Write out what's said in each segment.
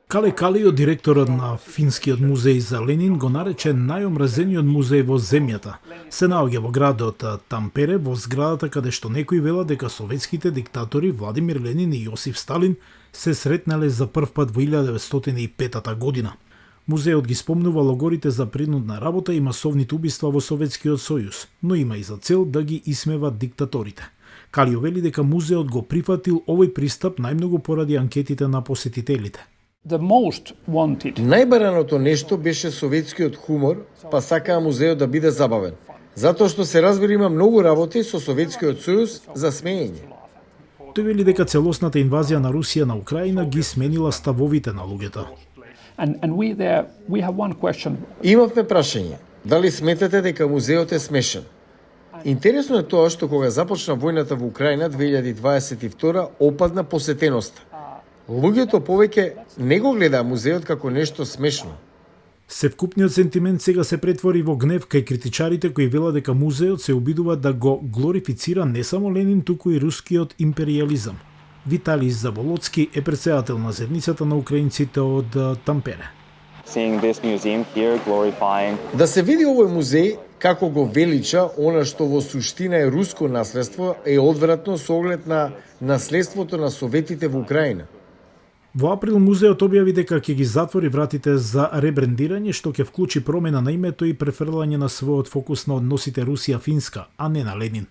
Кале Калио, директорот на Финскиот музеј за Ленин, го нарече најомразениот музеј во земјата. Се наоѓа во градот Тампере, во зградата каде што некои велат дека советските диктатори Владимир Ленин и Јосиф Сталин се сретнале за прв пат во 1905 година. Музеот ги спомнува логорите за принудна работа и масовните убиства во Советскиот сојуз, но има и за цел да ги исмева диктаторите. Калио вели дека музеот го прифатил овој пристап најмногу поради анкетите на посетителите. Најбараното нешто беше советскиот хумор, па сакаа музеот да биде забавен. Затоа што се разбира има многу работи со Советскиот сојуз за смеење. Тој вели дека целосната инвазија на Русија на Украина ги сменила ставовите на луѓето. Имавме прашање, дали сметате дека музеот е смешен? Интересно е тоа што кога започна војната во Украина 2022 опадна посетеноста. Луѓето повеќе не го гледаа музеот како нешто смешно. Севкупниот сентимент сега се претвори во гнев кај критичарите кои велат дека музеот се обидува да го глорифицира не само Ленин, туку и рускиот империализам. Виталий Заболоцки е претседател на заедницата на украинците од Тампере. Да се види овој музеј како го велича она што во суштина е руско наследство е одвратно со оглед на наследството на советите во Украина. Во април музеот објави дека ќе ги затвори вратите за ребрендирање, што ќе вклучи промена на името и префрлање на својот фокус на односите Русија-Финска, а не на Ленин.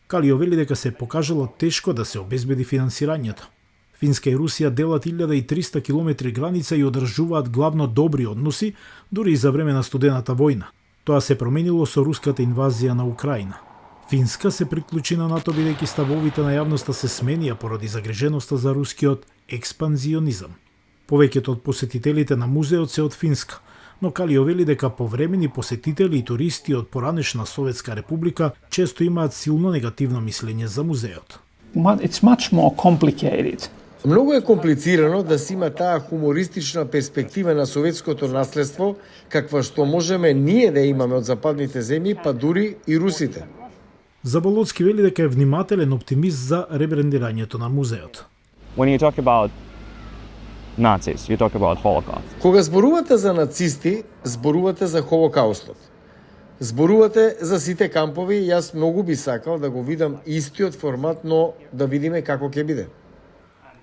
Калио вели дека се покажало тешко да се обезбеди финансирањето. Финска и Русија делат 1300 километри граница и одржуваат главно добри односи, дури и за време на студената војна. Тоа се променило со руската инвазија на Украина. Финска се приклучи на НАТО бидејќи ставовите на јавноста се сменија поради загриженоста за рускиот експанзионизам. Повеќето од посетителите на музеот се од Финска, но Калио вели дека повремени посетители и туристи од поранешна Советска република често имаат силно негативно мислење за музеот. Многу е комплицирано да се има таа хумористична перспектива на советското наследство, каква што можеме ние да имаме од западните земји, па дури и русите. Заболоцки вели дека е внимателен оптимист за ребрендирањето на музеот. When you talk about Nazis, you talk about Holocaust. Кога зборувате за нацисти, зборувате за Холокаустот. Зборувате за сите кампови, јас многу би сакал да го видам истиот формат, но да видиме како ќе биде.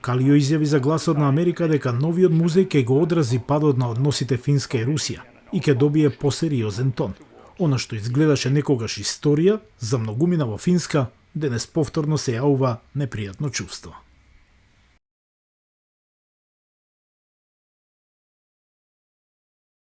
Калио изјави за Гласот на Америка дека новиот музеј ќе го одрази падот на односите Финска и Русија и ќе добие посериозен тон. Она што изгледаше некогаш историја, за многумина во Финска, денес повторно се јавува непријатно чувство.